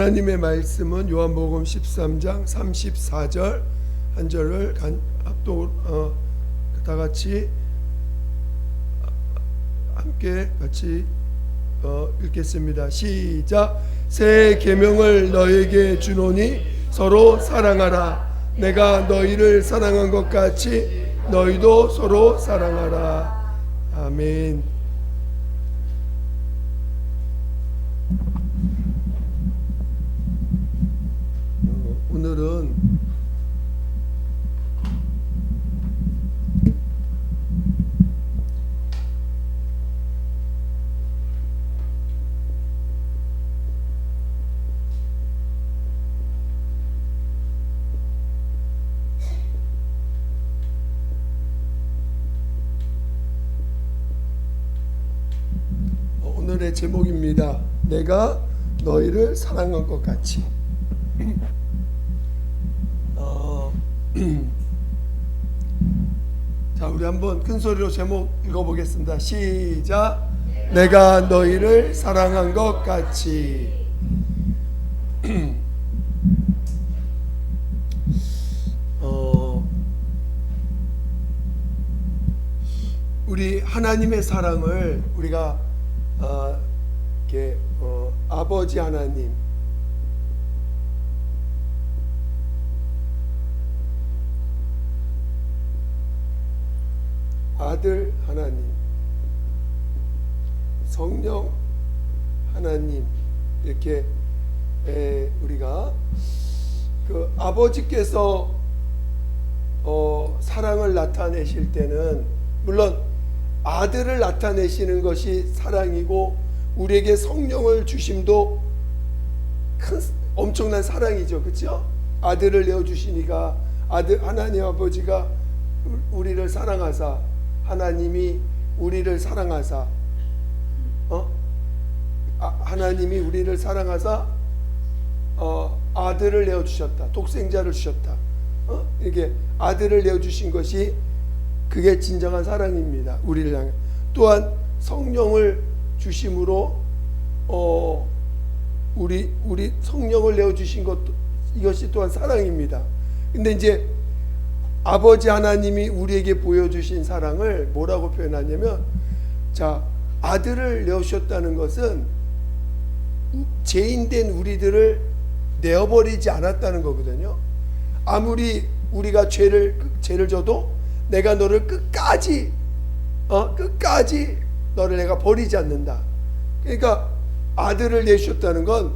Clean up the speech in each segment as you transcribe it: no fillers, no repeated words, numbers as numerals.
하나님의 말씀은 요한복음 13장 34절 한 절을 합독 다 같이 함께 같이 읽겠습니다. 시작. 새 계명을 너에게 주노니 서로 사랑하라. 내가 너희를 사랑한 것 같이 너희도 서로 사랑하라. 아멘. 오늘은 오늘의 제목입니다. 내가 너희를 사랑한 것 같이. 자, 우리 한번 큰 소리로 제목 읽어보겠습니다. 시작. 내가 너희를 사랑한 것 같이. 우리 하나님의 사랑을 우리가 아버지 하나님, 아들 하나님, 성령 하나님, 이렇게 우리가 그 아버지께서 사랑을 나타내실 때는 물론 아들을 나타내시는 것이 사랑이고 우리에게 성령을 주심도 엄청난 사랑이죠. 그렇죠? 아들을 내어 주시니까 하나님 아버지가 우리를 사랑하사, 하나님이 우리를 사랑하사, 하나님이 우리를 사랑하사 아들을 내어 주셨다. 독생자를 주셨다. 이렇게 아들을 내어 주신 것이 그게 진정한 사랑입니다. 우리를 향해. 또한 성령을 주심으로 우리 성령을 내어 주신 것도 이것이 또한 사랑입니다. 근데 이제 아버지 하나님이 우리에게 보여주신 사랑을 뭐라고 표현하냐면, 자, 아들을 내어주셨다는 것은 죄인된 우리들을 내어버리지 않았다는 거거든요. 아무리 우리가 죄를 져도 내가 너를 끝까지 너를 내가 버리지 않는다. 그러니까 아들을 내주셨다는 건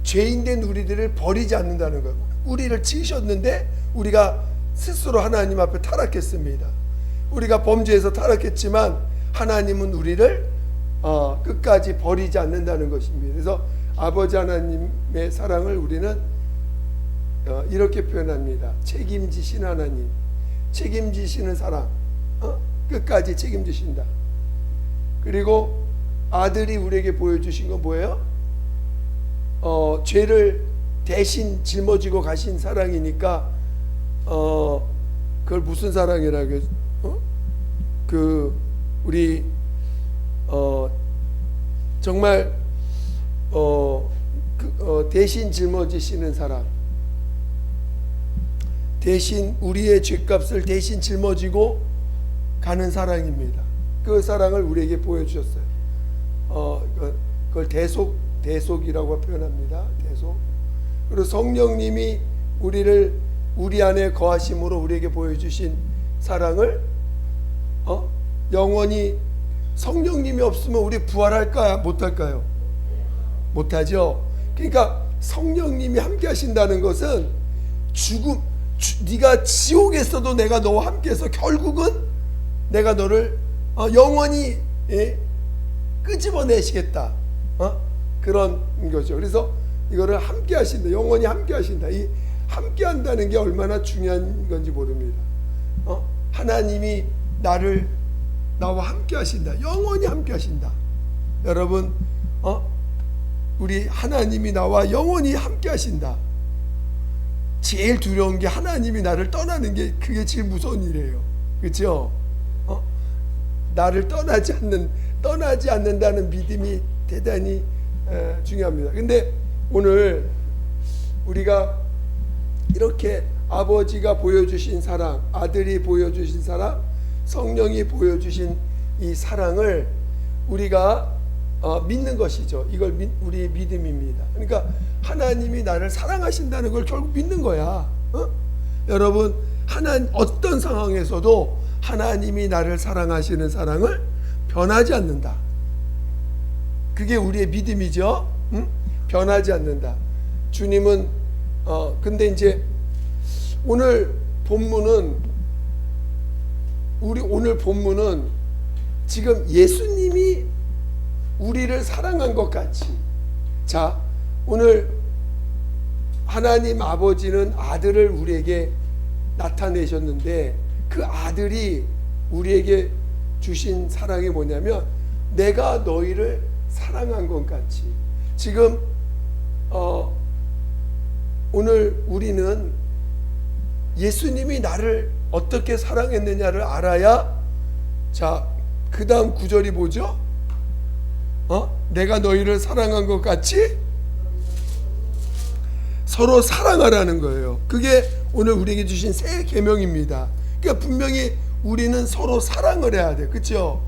죄인된 우리들을 버리지 않는다는 거예요. 우리를 지으셨는데 우리가 스스로 하나님 앞에 타락했습니다. 우리가 범죄에서 타락했지만 하나님은 우리를 끝까지 버리지 않는다는 것입니다. 그래서 아버지 하나님의 사랑을 우리는 이렇게 표현합니다. 책임지신 하나님, 책임지시는 사랑, 끝까지 책임지신다. 그리고 아들이 우리에게 보여주신 건 뭐예요? 죄를 대신 짊어지고 가신 사랑이니까 그걸 무슨 사랑이라고 우리 정말 대신 짊어지시는 사랑, 대신 우리의 죄값을 대신 짊어지고 가는 사랑입니다. 그 사랑을 우리에게 보여주셨어요. 그걸 대속이라고 표현합니다. 대속. 그리고 성령님이 우리 안에 거하심으로 우리에게 보여주신 사랑을 영원히, 성령님이 없으면 우리 부활할까요? 못할까요? 못하죠. 그러니까 성령님이 함께 하신다는 것은 네가 지옥에서도 내가 너와 함께해서 결국은 내가 너를 영원히 끄집어내시겠다. 그런 거죠. 그래서 이거를 함께 하신다. 영원히 함께 하신다. 이 함께 한다는 게 얼마나 중요한 건지 모릅니다. 하나님이 나와 함께 하신다. 영원히 함께 하신다. 여러분, 우리 하나님이 나와 영원히 함께 하신다. 제일 두려운 게 하나님이 나를 떠나는 게, 그게 제일 무서운 일이에요. 그렇죠? 나를 떠나지 않는다는 믿음이 대단히 중요합니다. 근데 오늘 우리가 이렇게 아버지가 보여주신 사랑, 아들이 보여주신 사랑, 성령이 보여주신 이 사랑을 우리가 믿는 것이죠. 이걸 우리의 믿음입니다. 그러니까 하나님이 나를 사랑하신다는 걸 결국 믿는 거야. 여러분, 어떤 상황에서도 하나님이 나를 사랑하시는 사랑을 변하지 않는다. 그게 우리의 믿음이죠. 변하지 않는다. 주님은 근데 이제 오늘 본문은 지금 예수님이 우리를 사랑한 것 같이, 자, 오늘 하나님 아버지는 아들을 우리에게 나타내셨는데 그 아들이 우리에게 주신 사랑이 뭐냐면 내가 너희를 사랑한 것 같이. 지금 오늘 우리는 예수님이 나를 어떻게 사랑했느냐를 알아야, 자, 그 다음 구절이 뭐죠? 내가 너희를 사랑한 것 같이 서로 사랑하라는 거예요. 그게 오늘 우리에게 주신 새 계명입니다. 그러니까 분명히 우리는 서로 사랑을 해야 돼. 그렇죠?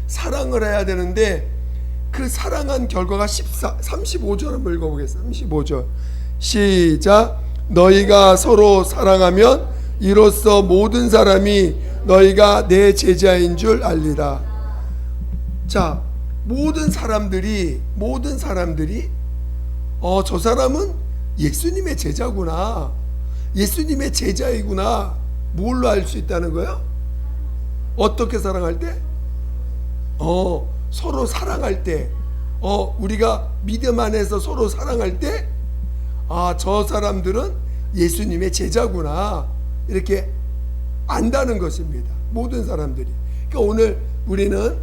사랑을 해야 되는데 그 사랑한 결과가 35절 한번 읽어보겠습니다. 35절 시작. 너희가 서로 사랑하면 이로써 모든 사람이 너희가 내 제자인 줄 알리라. 자, 모든 사람들이 저 사람은 예수님의 제자구나, 예수님의 제자이구나, 뭘로 알 수 있다는 거예요? 어떻게 사랑할 때? 서로 사랑할 때, 우리가 믿음 안에서 서로 사랑할 때, 저 사람들은 예수님의 제자구나, 이렇게 안다는 것입니다. 모든 사람들이. 그러니까 오늘 우리는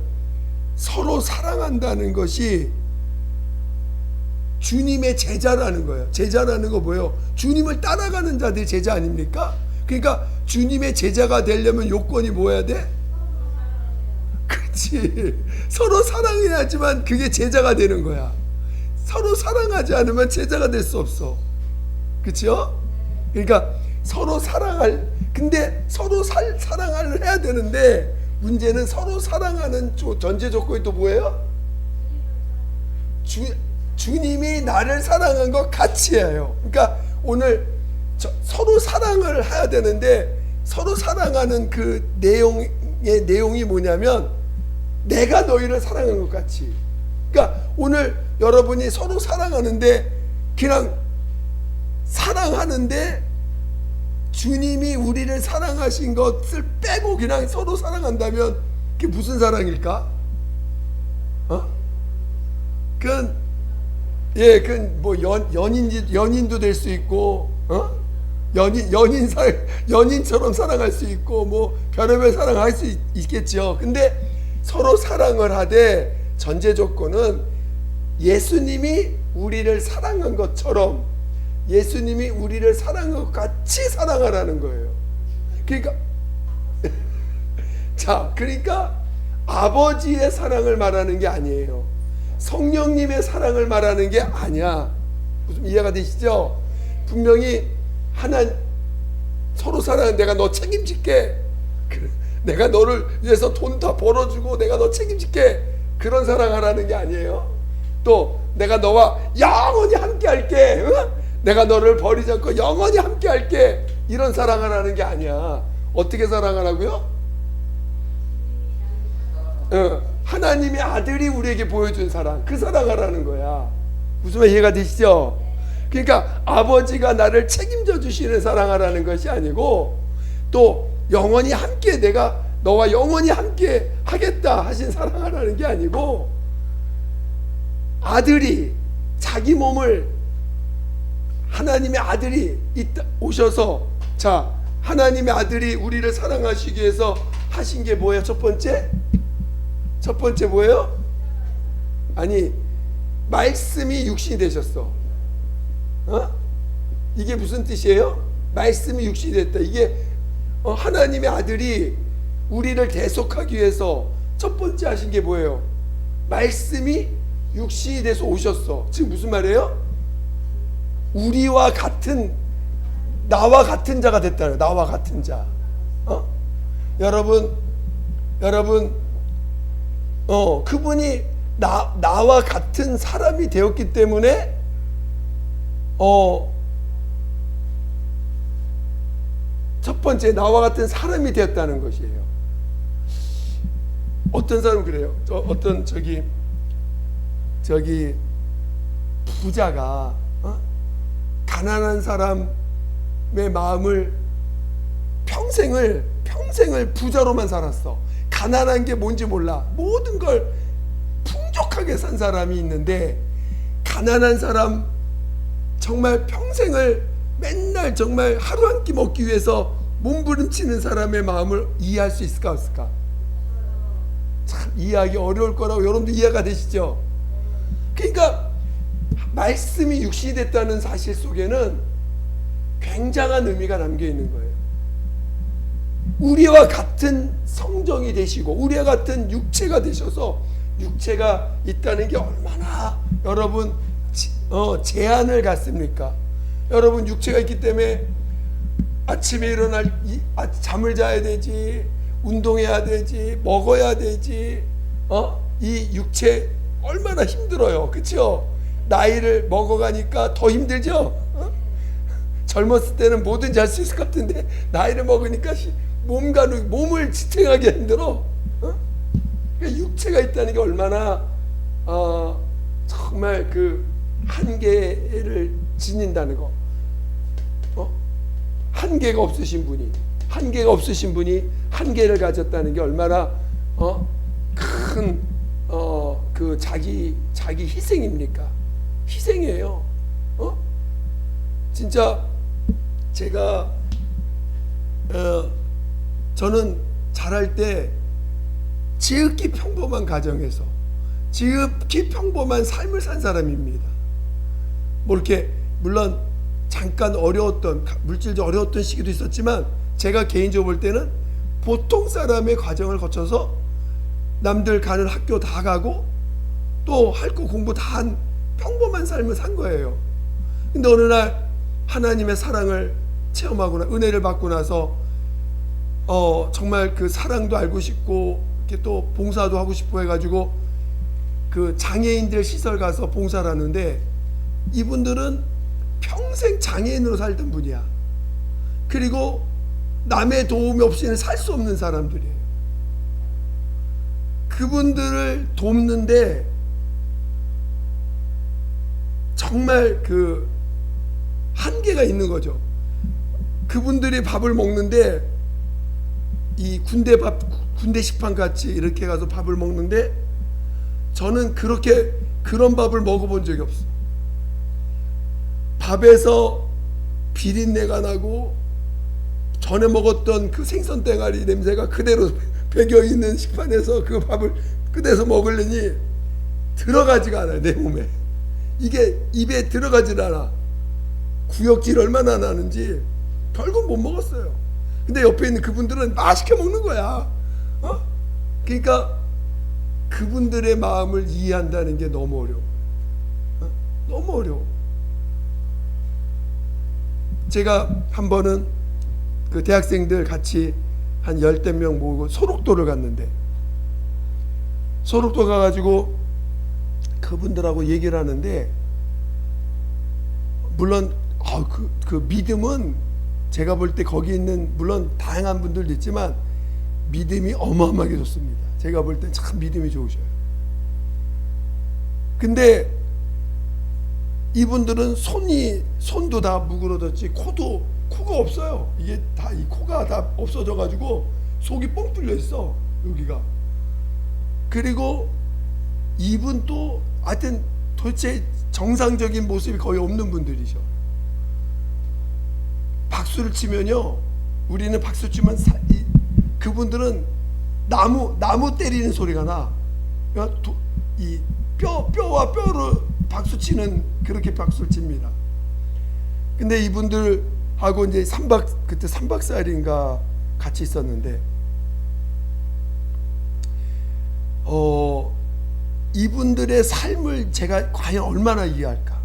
서로 사랑한다는 것이 주님의 제자라는 거예요. 제자라는 거 뭐예요? 주님을 따라가는 자들이 제자 아닙니까? 그러니까 주님의 제자가 되려면 요건이 뭐야 돼? 그렇지. 서로 사랑해야지만 그게 제자가 되는 거야. 서로 사랑하지 않으면 제자가 될 수 없어. 그렇죠? 그러니까 근데 서로 사랑을 해야 되는데 문제는 서로 사랑하는 전제 조건이 또 뭐예요? 주님이 나를 사랑한 것 같이 해요. 그러니까 오늘 서로 사랑을 해야 되는데 서로 사랑하는 그 내용이 뭐냐면 내가 너희를 사랑한 것 같이. 그러니까 오늘 여러분이 서로 사랑하는데 그냥 사랑하는데 주님이 우리를 사랑하신 것을 빼고 그냥 서로 사랑한다면 그게 무슨 사랑일까? 그건 뭐 연인도 될 수 있고, 연인처럼 사랑할 수 있고, 뭐 별의별 사랑할 수 있겠죠. 근데 서로 사랑을 하되 전제 조건은 예수님이 우리를 사랑한 것처럼 예수님이 우리를 사랑한 것 같이 사랑하라는 거예요. 그러니까 자, 그러니까 아버지의 사랑을 말하는 게 아니에요. 성령님의 사랑을 말하는 게 아니야. 무슨 이해가 되시죠? 분명히 서로 사랑은 내가 너 책임질게, 내가 너를 위해서 돈 다 벌어주고 내가 너 책임질게, 그런 사랑하라는 게 아니에요. 또 내가 너와 영원히 함께 할게, 내가 너를 버리지 않고 영원히 함께 할게, 이런 사랑하라는 게 아니야. 어떻게 사랑하라고요? 하나님의 아들이 우리에게 보여준 사랑, 그 사랑하라는 거야. 무슨 말 이해가 되시죠? 그러니까 아버지가 나를 책임져 주시는 사랑하라는 것이 아니고, 또 영원히 함께 내가 너와 영원히 함께 하겠다 하신 사랑하라는 게 아니고, 아들이 자기 몸을, 하나님의 아들이 오셔서, 자, 하나님의 아들이 우리를 사랑하시기 위해서 하신 게 뭐예요? 첫 번째 뭐예요? 아니, 말씀이 육신이 되셨어. 이게 무슨 뜻이에요? 말씀이 육신이 됐다. 이게 하나님의 아들이 우리를 대속하기 위해서 첫 번째 하신 게 뭐예요? 말씀이 육신이 돼서 오셨어. 지금 무슨 말이에요? 우리와 같은, 나와 같은 자가 됐다는, 나와 같은 자. 여러분 그분이 나와 같은 사람이 되었기 때문에 첫 번째 나와 같은 사람이 되었다는 것이에요. 어떤 사람은 그래요. 어떤 저기 부자가 가난한 사람의 마음을 평생을 부자로만 살았어. 가난한 게 뭔지 몰라. 모든 걸 풍족하게 산 사람이 있는데, 가난한 사람 정말 평생을 맨날 정말 하루 한 끼 먹기 위해서 몸부림치는 사람의 마음을 이해할 수 있을까 없을까? 참 이해하기 어려울 거라고 여러분도 이해가 되시죠? 그러니까 말씀이 육신이 됐다는 사실 속에는 굉장한 의미가 담겨 있는 거예요. 우리와 같은 성정이 되시고 우리와 같은 육체가 되셔서, 육체가 있다는 게 얼마나 여러분 제한을 갖습니까? 여러분 육체가 있기 때문에 아침에 일어날 잠을 자야 되지, 운동해야 되지, 먹어야 되지. 이 육체 얼마나 힘들어요, 그렇죠? 나이를 먹어가니까 더 힘들죠. 젊었을 때는 뭐든지 할 수 있을 것 같은데 나이를 먹으니까 몸을 지탱하기 힘들어. 그러니까 육체가 있다는 게 얼마나 정말 그 한계를 지닌다는 거. 한계가 없으신 분이 한계를 가졌다는 게 얼마나 큰 그 자기 희생입니까? 희생이에요. 진짜 제가 저는 자랄 때 지극히 평범한 가정에서 지극히 평범한 삶을 산 사람입니다. 뭐 이렇게 물론 잠깐 어려웠던, 물질적으로 어려웠던 시기도 있었지만, 제가 개인적으로 볼 때는 보통 사람의 과정을 거쳐서 남들 가는 학교 다 가고 또 할 거 공부 다 한 평범한 삶을 산 거예요. 근데 어느 날 하나님의 사랑을 체험하거나 은혜를 받고 나서 정말 그 사랑도 알고 싶고 이렇게 또 봉사도 하고 싶고 해가지고 그 장애인들 시설 가서 봉사를 하는데, 이분들은 평생 장애인으로 살던 분이야. 그리고 남의 도움이 없이는 살 수 없는 사람들이에요. 그분들을 돕는데 정말 그 한계가 있는 거죠. 그분들이 밥을 먹는데 이 군대 식판 같이 이렇게 가서 밥을 먹는데, 저는 그런 밥을 먹어본 적이 없어. 밥에서 비린내가 나고 전에 먹었던 그 생선 땡아리 냄새가 그대로 배겨 있는 식판에서 그 밥을 끄대서 먹으려니 들어가지가 않아요, 내 몸에. 이게 입에 들어가질 않아. 구역질 얼마나 나는지 결국 못 먹었어요. 근데 옆에 있는 그분들은 맛있게 먹는 거야. 그러니까 그분들의 마음을 이해한다는 게 너무 어려워. 너무 어려워. 제가 한 번은 그 대학생들 같이 한 10대 명 모으고 소록도를 갔는데, 소록도 가가지고 그분들하고 얘기를 하는데, 물론 그 믿음은 제가 볼 때 거기 있는 물론 다양한 분들도 있지만 믿음이 어마어마하게 좋습니다. 제가 볼 때 참 믿음이 좋으셔요. 근데 이분들은 손도 다 무그러졌지, 코가 없어요. 이게 다 이 코가 다 없어져 가지고 속이 뻥 뚫려 있어, 여기가. 그리고 입은 또 하여튼 도대체 정상적인 모습이 거의 없는 분들이죠. 박수를 치면요, 우리는 박수 치면 그분들은 나무 때리는 소리가 나. 그러니까 이 뼈와 뼈로 박수 치는, 그렇게 박수를 칩니다. 근데 이분들하고 이제 그때 3박 4일인가 같이 있었는데, 이분들의 삶을 제가 과연 얼마나 이해할까?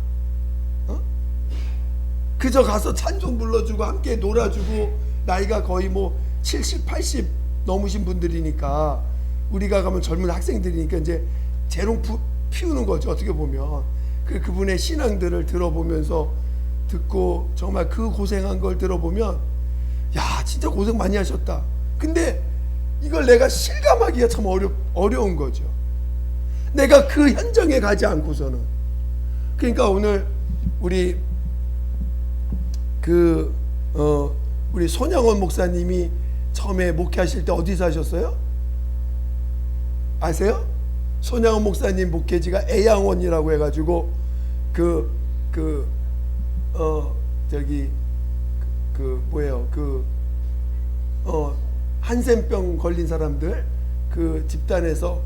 그저 가서 찬송 불러주고 함께 놀아주고, 나이가 거의 뭐 70, 80 넘으신 분들이니까, 우리가 가면 젊은 학생들이니까 이제 재롱 피우는 거죠. 어떻게 보면 그분의 신앙들을 들어보면서 듣고, 정말 그 고생한 걸 들어보면, 야, 진짜 고생 많이 하셨다. 근데 이걸 내가 실감하기가 참 어려운 거죠. 내가 그 현장에 가지 않고서는. 그러니까 오늘 우리 우리 손양원 목사님이 처음에 목회하실 때 어디서 하셨어요? 아세요? 손양원 목사님 목회지가 애양원이라고 해가지고 한센병 걸린 사람들 그 집단에서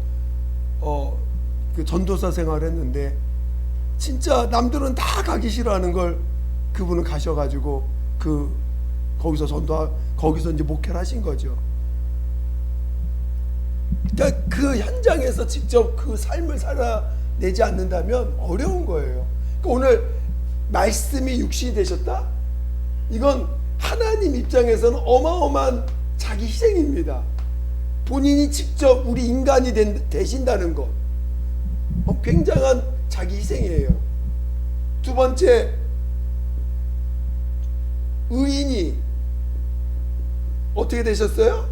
그 전도사 생활을 했는데, 진짜 남들은 다 가기 싫어하는 걸 그분은 가셔가지고 거기서 이제 목회를 하신 거죠. 그러니까 그 현장에서 직접 그 삶을 살아내지 않는다면 어려운 거예요. 그러니까 오늘 말씀이 육신이 되셨다? 이건 하나님 입장에서는 어마어마한 자기 희생입니다. 본인이 직접 우리 인간이 되신다는 것, 굉장한 자기 희생이에요. 두 번째, 의인이 어떻게 되셨어요?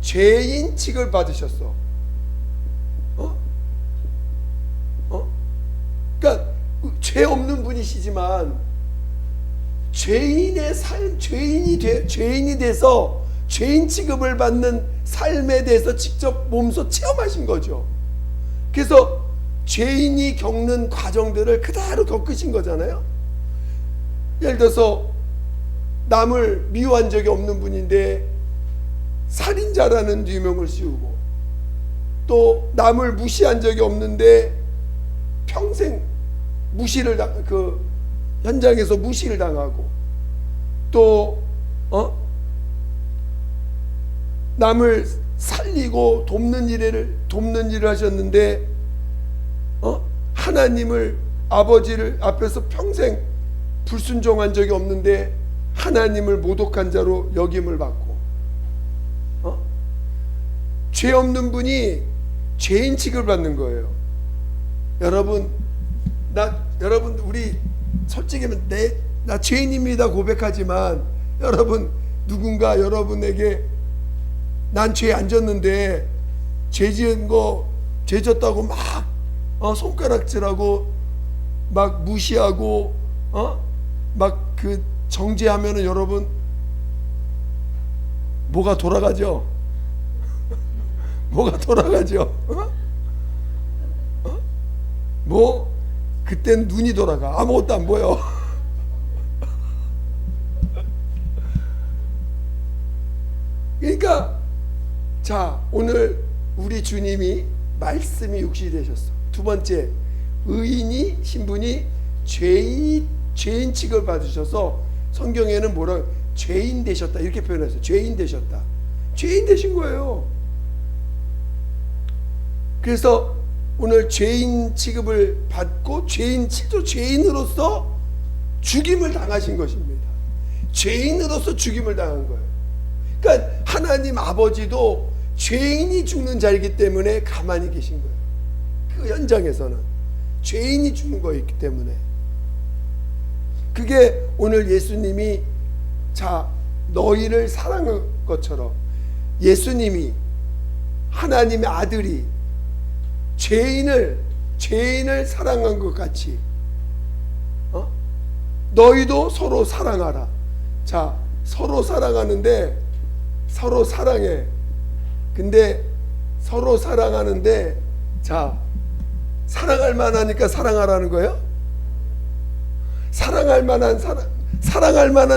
죄인 취급을 받으셨어. 그러니까 죄 없는 분이시지만 죄인의 삶, 죄인이 돼서 죄인 취급을 받는 삶에 대해서 직접 몸소 체험하신 거죠. 그래서 죄인이 겪는 과정들을 그대로 겪으신 거잖아요. 예를 들어서 남을 미워한 적이 없는 분인데 살인자라는 유명을 씌우고, 또 남을 무시한 적이 없는데 평생 그 현장에서 무시를 당하고, 또 남을 살리고 돕는 일을 하셨는데, 하나님을, 아버지를 앞에서 평생 불순종한 적이 없는데 하나님을 모독한 자로 여김을 받고, 죄 없는 분이 죄인 취급을 받는 거예요. 여러분 우리 솔직히 나 죄인입니다 고백하지만, 여러분 누군가 여러분에게 난 죄 안 졌는데 죄 지은 거, 죄 졌다고 막 손가락질하고 막 무시하고 막 그 정죄하면은 여러분 뭐가 돌아가죠? 뭐가 돌아가죠? 뭐 그땐 눈이 돌아가. 아무것도 안 보여. 그러니까 자, 오늘 우리 주님이 말씀이 육신이 되셨어. 두 번째, 의인이 신분이 죄인 취급을 받으셔서 성경에는 뭐라 죄인 되셨다 이렇게 표현했어요. 죄인 되셨다. 죄인 되신 거예요. 그래서 오늘 죄인 취급을 받고 실제 죄인으로서 죽임을 당하신 것입니다. 죄인으로서 죽임을 당한 거예요. 그러니까 하나님 아버지도 죄인이 죽는 자이기 때문에 가만히 계신 거예요. 그 현장에서는 죄인이 죽는 거였기 때문에. 그게 오늘 예수님이 너희를 사랑한 것처럼, 예수님이 하나님의 아들이 죄인을 사랑한 것 같이 너희도 서로 사랑하라. 자, 서로 사랑하는데, 서로 사랑해. 근데 서로 사랑하는데, 자, 사랑할 만하니까 사랑하라는 거예요? 사랑할 만한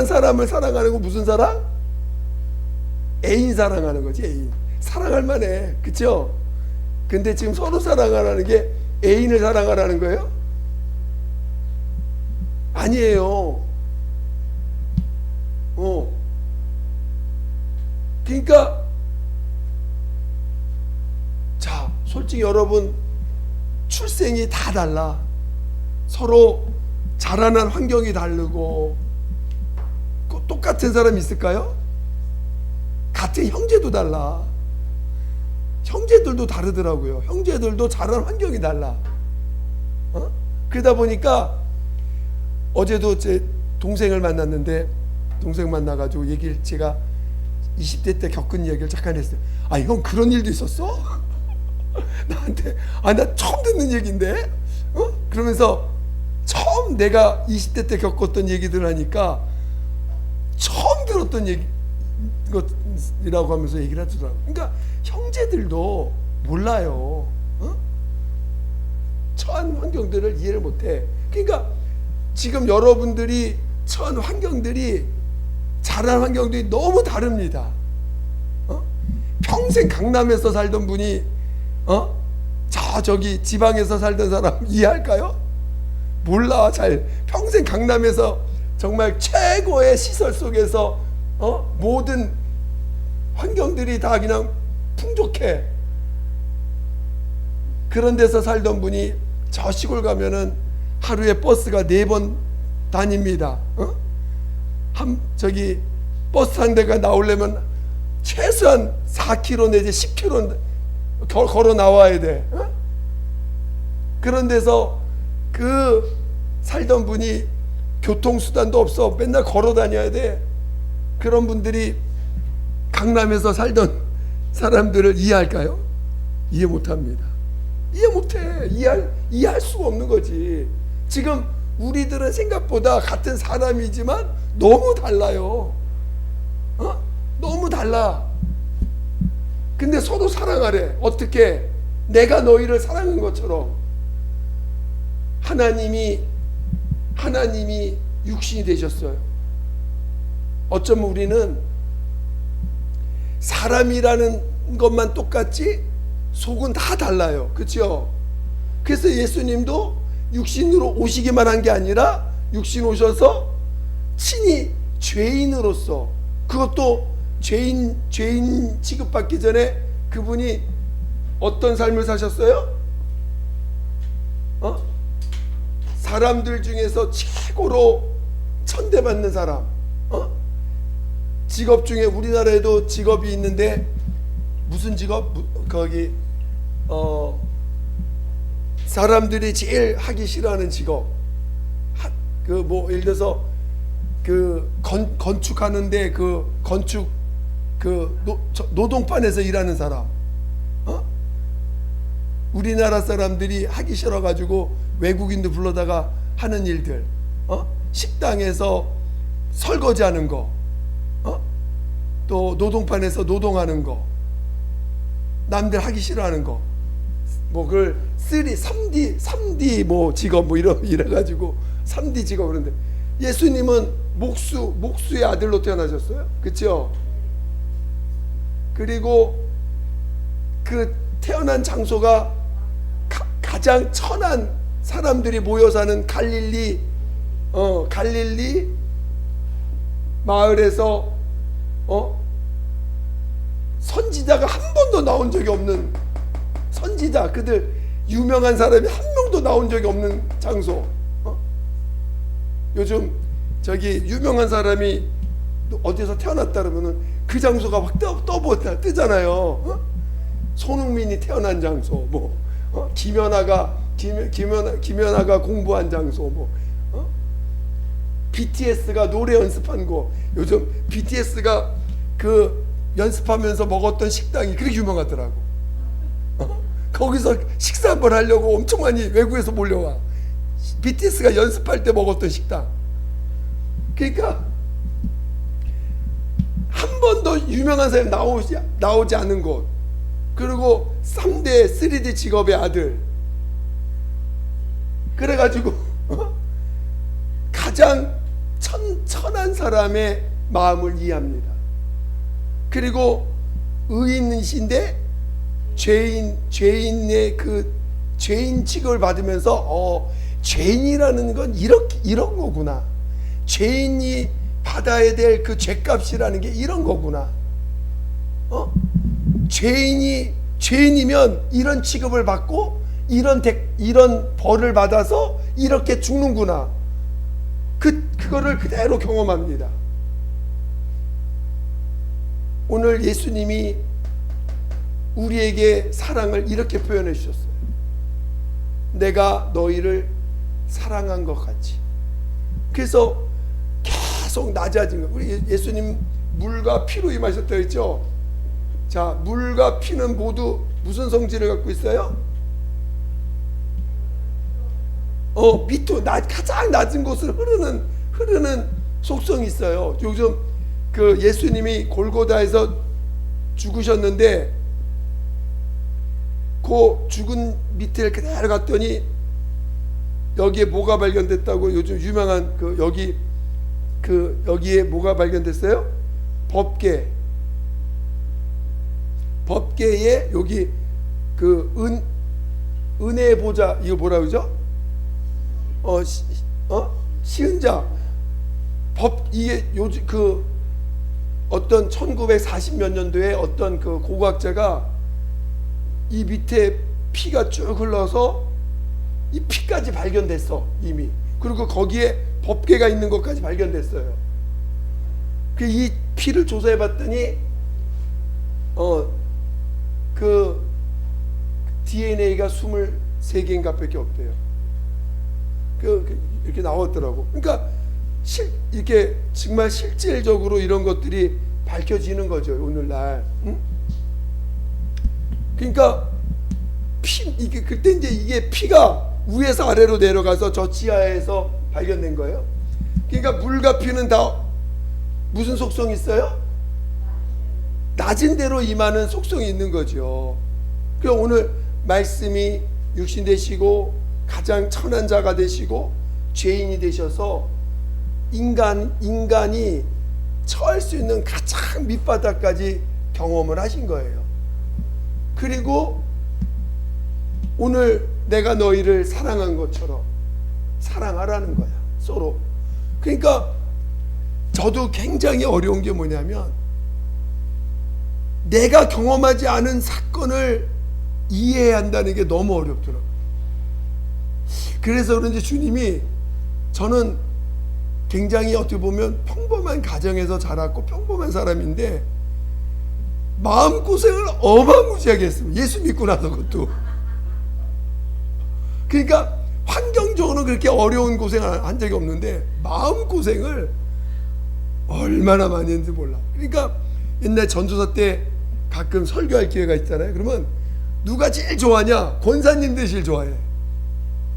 사람을 사랑하는 거 무슨 사랑? 애인 사랑하는 거지, 애인. 사랑할 만해. 그쵸? 근데 지금 서로 사랑하라는 게 애인을 사랑하라는 거예요? 아니에요. 그러니까 자, 솔직히 여러분 출생이 다 달라. 서로 자라난 환경이 다르고 똑같은 사람이 있을까요? 같은 형제도 달라. 형제들도 다르더라고요. 형제들도 자란 환경이 달라. 그러다 보니까 어제도 제 동생을 만났는데, 동생 만나가지고 얘기를, 제가 20대 때 겪은 얘기를 잠깐 했어요. 아, 형 그런 일도 있었어? 나한테, 나 처음 듣는 얘기인데? 그러면서 처음 내가 20대 때 겪었던 얘기들 하니까 처음 들었던 얘기 것이라고 하면서 얘기를 하더라고요. 그러니까 형제들도 몰라요. 처한 환경들을 이해를 못해. 그러니까 지금 여러분들이 처한 환경들이, 자란 환경들이 너무 다릅니다. 평생 강남에서 살던 분이 저기 지방에서 살던 사람 이해할까요? 몰라. 잘. 평생 강남에서 정말 최고의 시설 속에서 모든 환경들이 다 그냥 풍족해. 그런 데서 살던 분이 저 시골 가면은 하루에 버스가 4번 다닙니다. 저기 버스 한 대가 나오려면 최소한 4km 내지 10km 걸어 나와야 돼. 그런 데서 그 살던 분이 교통수단도 없어. 맨날 걸어 다녀야 돼. 그런 분들이 강남에서 살던 사람들을 이해할까요? 이해 못합니다. 이해 못해. 이해할 수가 없는 거지. 지금 우리들은 생각보다 같은 사람이지만 너무 달라요. 너무 달라. 근데 서로 사랑하래. 어떻게? 내가 너희를 사랑한 것처럼. 하나님이 육신이 되셨어요. 어쩌면 우리는 사람이라는 것만 똑같지 속은 다 달라요. 그렇죠? 그래서 예수님도 육신으로 오시기만 한 게 아니라 육신 오셔서 친히 죄인으로서, 그것도 죄인 취급받기 전에 그분이 어떤 삶을 사셨어요? 사람들 중에서 최고로 천대받는 사람. 직업 중에 우리나라에도 직업이 있는데, 무슨 직업? 거기 사람들이 제일 하기 싫어하는 직업. 그 뭐 예를 들어서 그 건축하는데 그 건축 그 노동판에서 일하는 사람. 우리나라 사람들이 하기 싫어가지고 외국인도 불러다가 하는 일들. 식당에서 설거지하는 거. 또 노동판에서 노동하는 거. 남들 하기 싫어하는 거. 뭐 그걸 3D 뭐 직업 뭐 이래가지고 3D 직업. 그런데 예수님은 목수의 아들로 태어나셨어요. 그렇죠? 그리고 그 태어난 장소가 가장 천한 사람들이 모여 사는 갈릴리 마을에서 선지자가 한 번도 나온 적이 없는, 선지자, 그들 유명한 사람이 한 명도 나온 적이 없는 장소. 요즘 저기 유명한 사람이 어디서 태어났다 그러면은 그 장소가 확 뜨잖아요. 손흥민이 태어난 장소, 뭐 김연아가 공부한 장소, 뭐 BTS가 노래 연습한 곳. 요즘 BTS가 그 연습하면서 먹었던 식당이 그렇게 유명하더라고. 거기서 식사 한번 하려고 엄청 많이 외국에서 몰려와. BTS가 연습할 때 먹었던 식당. 그러니까 한 번도 유명한 사람이 나오지 않은 곳. 그리고 3대 3D 직업의 아들. 그래가지고 가장 천한 사람의 마음을 이해합니다. 그리고 의인이신데 죄인의 그 죄인 취급을 받으면서 죄인이라는 건 이런 거구나. 죄인이 받아야 될 그 죄값이라는 게 이런 거구나. 죄인이면 이런 취급을 받고 이런 벌을 받아서 이렇게 죽는구나. 그거를 그대로 경험합니다. 오늘 예수님이 우리에게 사랑을 이렇게 표현해 주셨어요. 내가 너희를 사랑한 것 같이. 그래서 계속 낮아진 거. 우리 예수님 물과 피로 임하셨다 했죠. 자, 물과 피는 모두 무슨 성질을 갖고 있어요? 밑으로 가장 낮은 곳을 흐르는 속성이 있어요. 요즘 그 예수님이 골고다에서 죽으셨는데 그 죽은 밑을 그대로 갔더니 여기에 뭐가 발견됐다고 요즘 유명한 여기에 뭐가 발견됐어요? 법궤에 여기 은혜의 보좌, 이거 뭐라 그러죠? 시은자. 이게 요즘 어떤 1940몇 년도에 어떤 그 고고학자가 이 밑에 피가 쭉 흘러서 이 피까지 발견됐어 이미. 그리고 거기에 법궤가 있는 것까지 발견됐어요. 이 피를 조사해봤더니 그 DNA가 23개인가 밖에 없대요. 이렇게 나왔더라고. 그러니까 이렇게 정말 실질적으로 이런 것들이 밝혀지는 거죠 오늘날. 응? 그러니까 그때 이게 피가 위에서 아래로 내려가서 저 지하에서 발견된 거예요. 그러니까 물과 피는 다 무슨 속성이 있어요? 낮은 데로 임하는 속성이 있는 거죠. 그럼 오늘 말씀이 육신 되시고 가장 천한 자가 되시고 죄인이 되셔서 인간이 처할 수 있는 가장 밑바닥까지 경험을 하신 거예요. 그리고 오늘 내가 너희를 사랑한 것처럼 사랑하라는 거야, 서로. 그러니까 저도 굉장히 어려운 게 뭐냐면 내가 경험하지 않은 사건을 이해해야 한다는 게 너무 어렵더라고요. 그래서 그런지 주님이, 저는 굉장히 어떻게 보면 평범한 가정에서 자랐고 평범한 사람인데 마음고생을 어마무지하게 했습니다. 예수 믿고 나서. 그것도 그러니까 환경적으로는 그렇게 어려운 고생을 한 적이 없는데 마음고생을 얼마나 많이 했는지 몰라. 그러니까 옛날 전도사 때 가끔 설교할 기회가 있잖아요. 그러면 누가 제일 좋아하냐? 권사님들이 제일 좋아해.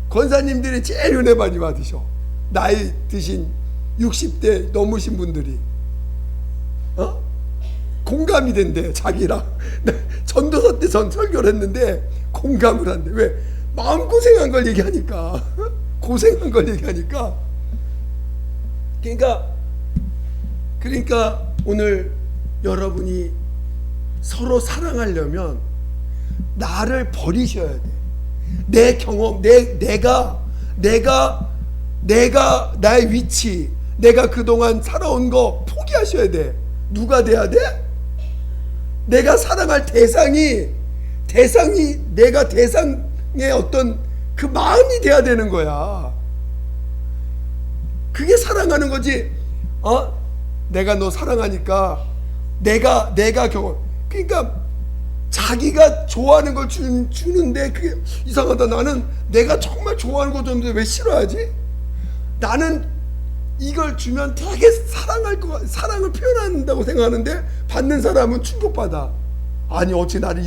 권사님들이 제일 은혜 많이 받으셔. 나이 드신 60대 넘으신 분들이 공감이 된대. 자기랑 전도사 때 전 설교를 했는데 공감을 한대. 왜? 마음고생한 걸 얘기하니까. 고생한 걸 얘기하니까. 그러니까 오늘 여러분이 서로 사랑하려면 나를 버리셔야 돼. 내 경험, 내가 나의 위치, 내가 그동안 살아온 거 포기하셔야 돼. 누가 돼야 돼? 내가 사랑할 대상이 내가 대상의 어떤 그 마음이 돼야 되는 거야. 그게 사랑하는 거지. 내가 너 사랑하니까 내가 경험. 그러니까 자기가 좋아하는 걸 주는데 그게 이상하다. 나는 내가 정말 좋아하는 거 줬는데 왜 싫어하지? 나는 이걸 주면 되게 사랑을 표현한다고 생각하는데 받는 사람은 충격받아. 아니 어찌 나를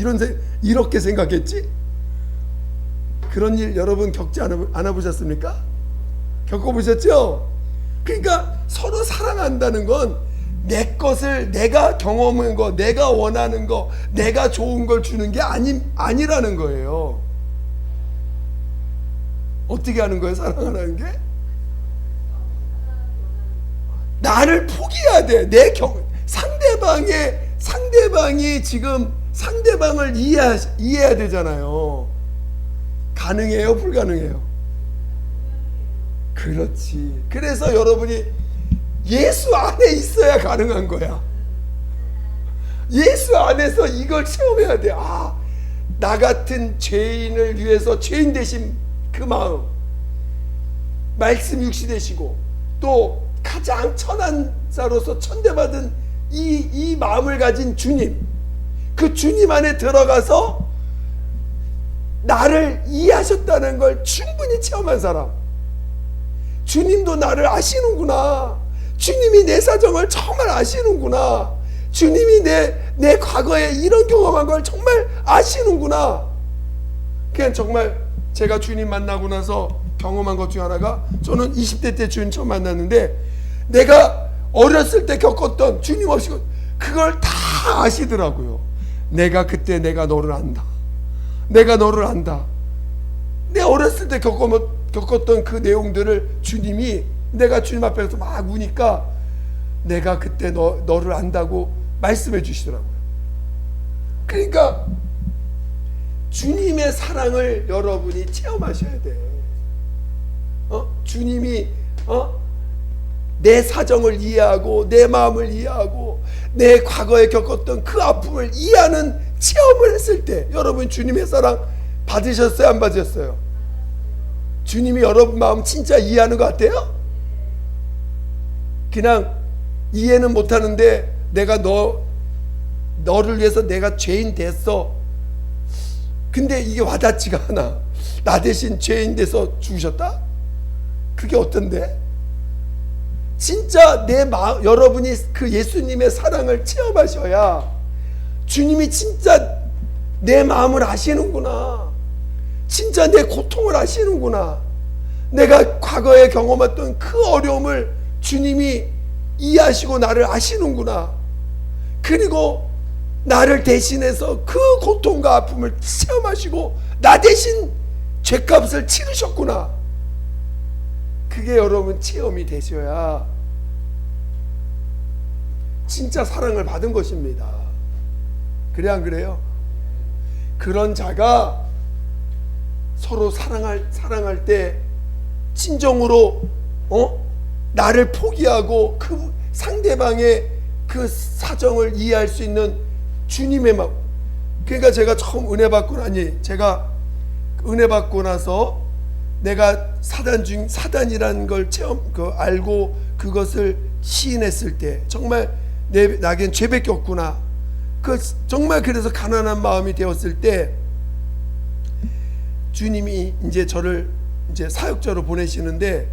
이렇게 생각했지? 그런 일 여러분 겪지 않아 보셨습니까? 겪어보셨죠? 그러니까 서로 사랑한다는 건 내 것을, 내가 경험한 거, 내가 원하는 거, 내가 좋은 걸 주는 게 아니라는 거예요. 어떻게 하는 거예요? 사랑하는 게? 나를 포기해야 돼. 상대방이 지금 상대방을 이해해야 되잖아요. 가능해요? 불가능해요? 그렇지. 그래서 여러분이 예수 안에 있어야 가능한 거야. 예수 안에서 이걸 체험해야 돼. 나 같은 죄인을 위해서 죄인 되신 그 마음, 말씀 육시 되시고 또 가장 천한 자로서 천대받은 이 마음을 가진 주님, 그 주님 안에 들어가서 나를 이해하셨다는 걸 충분히 체험한 사람, 주님도 나를 아시는구나, 주님이 내 사정을 정말 아시는구나, 주님이 내 과거에 이런 경험한 걸 정말 아시는구나. 그냥 정말 제가 주님 만나고 나서 경험한 것 중 하나가, 저는 20대 때 주님 처음 만났는데 내가 어렸을 때 겪었던 주님 없이 그걸 다 아시더라고요. 내가 그때 내가 너를 안다, 내가 너를 안다. 내 어렸을 때 겪었던 그 내용들을 주님이, 내가 주님 앞에서 막 우니까 내가 그때 너를 안다고 말씀해 주시더라고요. 그러니까 주님의 사랑을 여러분이 체험하셔야 돼. 주님이 내 사정을 이해하고 내 마음을 이해하고 내 과거에 겪었던 그 아픔을 이해하는 체험을 했을 때, 여러분 주님의 사랑 받으셨어요? 안 받으셨어요? 주님이 여러분 마음 진짜 이해하는 것 같아요? 그냥 이해는 못하는데 내가 너를 위해서 내가 죄인 됐어, 근데 이게 와닿지가 않아. 나 대신 죄인 돼서 죽으셨다? 그게 어떤데? 진짜 내 마음, 여러분이 그 예수님의 사랑을 체험하셔야 주님이 진짜 내 마음을 아시는구나, 진짜 내 고통을 아시는구나, 내가 과거에 경험했던 그 어려움을 주님이 이해하시고 나를 아시는구나, 그리고 나를 대신해서 그 고통과 아픔을 체험하시고 나 대신 죄값을 치르셨구나. 그게 여러분 체험이 되셔야 진짜 사랑을 받은 것입니다. 그래 안 그래요? 그런 자가 서로 사랑할 때 진정으로 나를 포기하고 그 상대방의 그 사정을 이해할 수 있는 주님의 마음. 그러니까 제가 처음 은혜 받고 제가 은혜 받고 나서 내가 사단이라는 걸 알고 그것을 시인했을 때 정말 나겐 죄밖에 없구나. 정말 그래서 가난한 마음이 되었을 때 주님이 이제 저를 이제 사역자로 보내시는데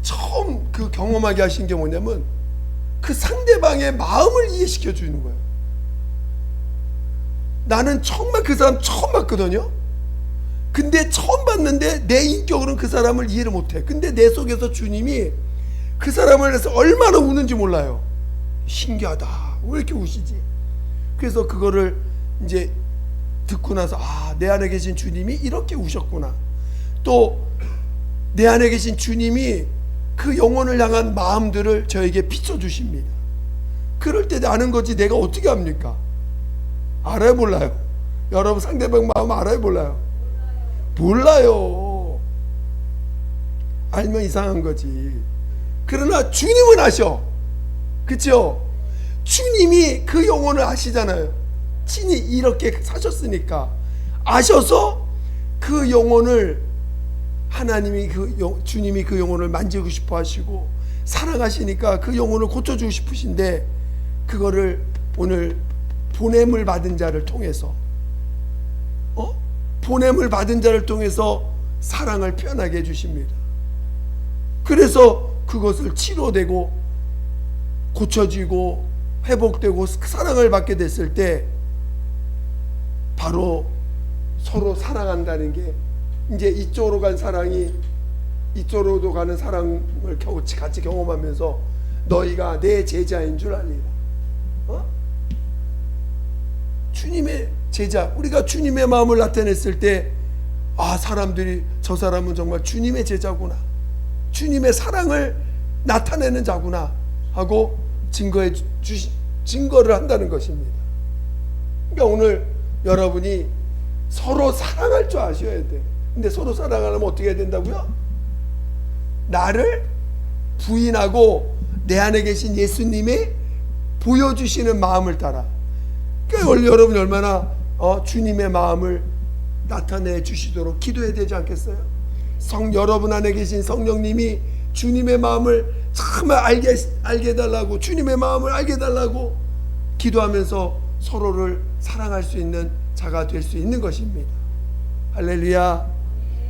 처음 그 경험하게 하신 게 뭐냐면 그 상대방의 마음을 이해시켜 주는 거예요. 나는 정말 그 사람 처음 봤거든요. 근데 처음 봤는데 내 인격으로는 그 사람을 이해를 못해. 근데 내 속에서 주님이 그 사람을 해서 얼마나 우는지 몰라요. 신기하다, 왜 이렇게 우시지? 그래서 그거를 이제 듣고 나서 내 안에 계신 주님이 이렇게 우셨구나. 또 내 안에 계신 주님이 그 영혼을 향한 마음들을 저에게 비춰주십니다. 그럴 때 아는 거지 내가 어떻게 합니까? 알아요, 몰라요? 여러분 상대방 마음 알아요, 몰라요? 몰라요. 알면 이상한 거지. 그러나 주님은 아셔. 그쵸? 주님이 그 영혼을 아시잖아요. 친히 이렇게 사셨으니까 아셔서 그 영혼을 주님이 그 영혼을 만지고 싶어 하시고 사랑하시니까 그 영혼을 고쳐주고 싶으신데, 그거를 오늘 보냄을 받은 자를 통해서 사랑을 표현하게 해주십니다. 그래서 그것을 치료되고 고쳐지고 회복되고 사랑을 받게 됐을 때 바로 서로 사랑한다는 게, 이제 이쪽으로 간 사랑이 이쪽으로도 가는 사랑을 같이 경험하면서 너희가 내 제자인 줄 알리라. 주님의 제자, 우리가 주님의 마음을 나타냈을 때 사람들이 저 사람은 정말 주님의 제자구나, 주님의 사랑을 나타내는 자구나 하고 증거를 한다는 것입니다. 그러니까 오늘 여러분이 서로 사랑할 줄 아셔야 돼. 근데 서로 사랑하려면 어떻게 해야 된다고요? 나를 부인하고 내 안에 계신 예수님이 보여주시는 마음을 따라. 그러니까 여러분이 얼마나 주님의 마음을 나타내 주시도록 기도해야 되지 않겠어요? 여러분 안에 계신 성령님이 주님의 마음을 정말 알게 해달라고, 주님의 마음을 알게 해달라고 기도하면서 서로를 사랑할 수 있는 자가 될 수 있는 것입니다. 할렐루야.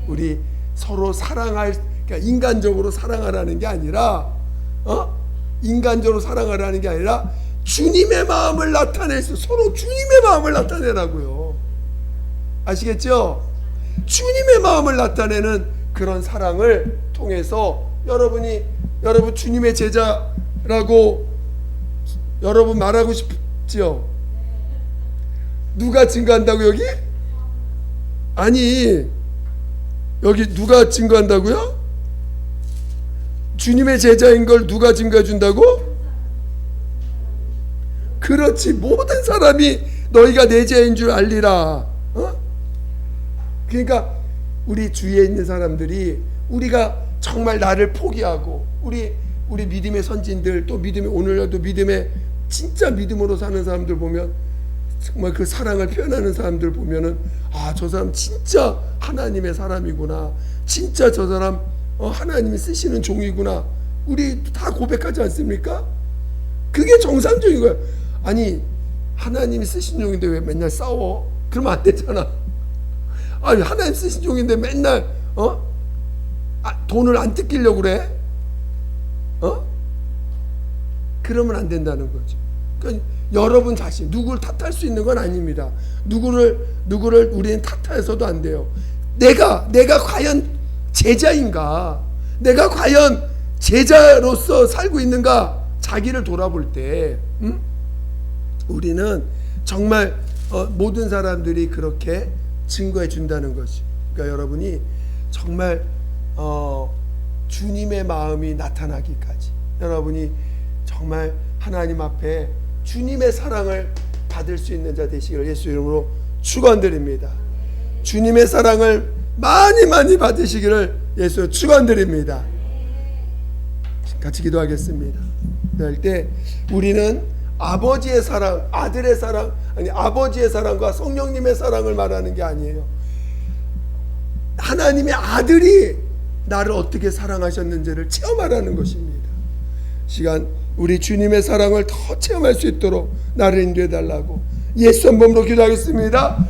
우리 서로 사랑할, 그러니까 인간적으로 사랑하라는 게 아니라 인간적으로 사랑하라는 게 아니라 주님의 마음을 나타내서 서로 주님의 마음을 나타내라고요. 아시겠죠? 주님의 마음을 나타내는 그런 사랑을 통해서 여러분 주님의 제자라고 여러분 말하고 싶죠? 누가 증거한다고 여기? 아니, 여기 누가 증거한다고요? 주님의 제자인 걸 누가 증거해 준다고? 그렇지, 모든 사람이 너희가 내 제자인 줄 알리라. 그러니까 우리 주위에 있는 사람들이 우리가 정말 나를 포기하고 우리 믿음의 선진들, 또 오늘날도 믿음의 진짜 믿음으로 사는 사람들 보면, 정말 그 사랑을 표현하는 사람들 보면은 저 사람 진짜 하나님의 사람이구나, 진짜 저 사람 하나님이 쓰시는 종이구나, 우리 다 고백하지 않습니까? 그게 정상적인 거야. 아니, 하나님이 쓰신 종인데 왜 맨날 싸워? 그러면 안 되잖아. 아니, 하나님 쓰신 종인데 맨날 돈을 안 뜯기려고 그래? 그러면 안 된다는 거죠. 그러니까 여러분 자신, 누구를 탓할 수 있는 건 아닙니다. 누구를 우리는 탓해서도 안 돼요. 내가 과연 제자인가? 내가 과연 제자로서 살고 있는가? 자기를 돌아볼 때 우리는 정말 모든 사람들이 그렇게 증거해 준다는 것이. 그러니까 여러분이 정말 주님의 마음이 나타나기까지 여러분이 정말 하나님 앞에 주님의 사랑을 받을 수 있는 자 되시기를 예수 이름으로 축원드립니다. 주님의 사랑을 많이 받으시기를 예수 축원드립니다. 같이 기도하겠습니다. 그럴 때 우리는 아버지의 사랑, 아들의 사랑, 아버지의 사랑과 성령님의 사랑을 말하는 게 아니에요. 하나님의 아들이 나를 어떻게 사랑하셨는지를 체험하라는 것입니다. 시간 우리 주님의 사랑을 더 체험할 수 있도록 나를 인도해 달라고 예수 한 번으로 기도하겠습니다.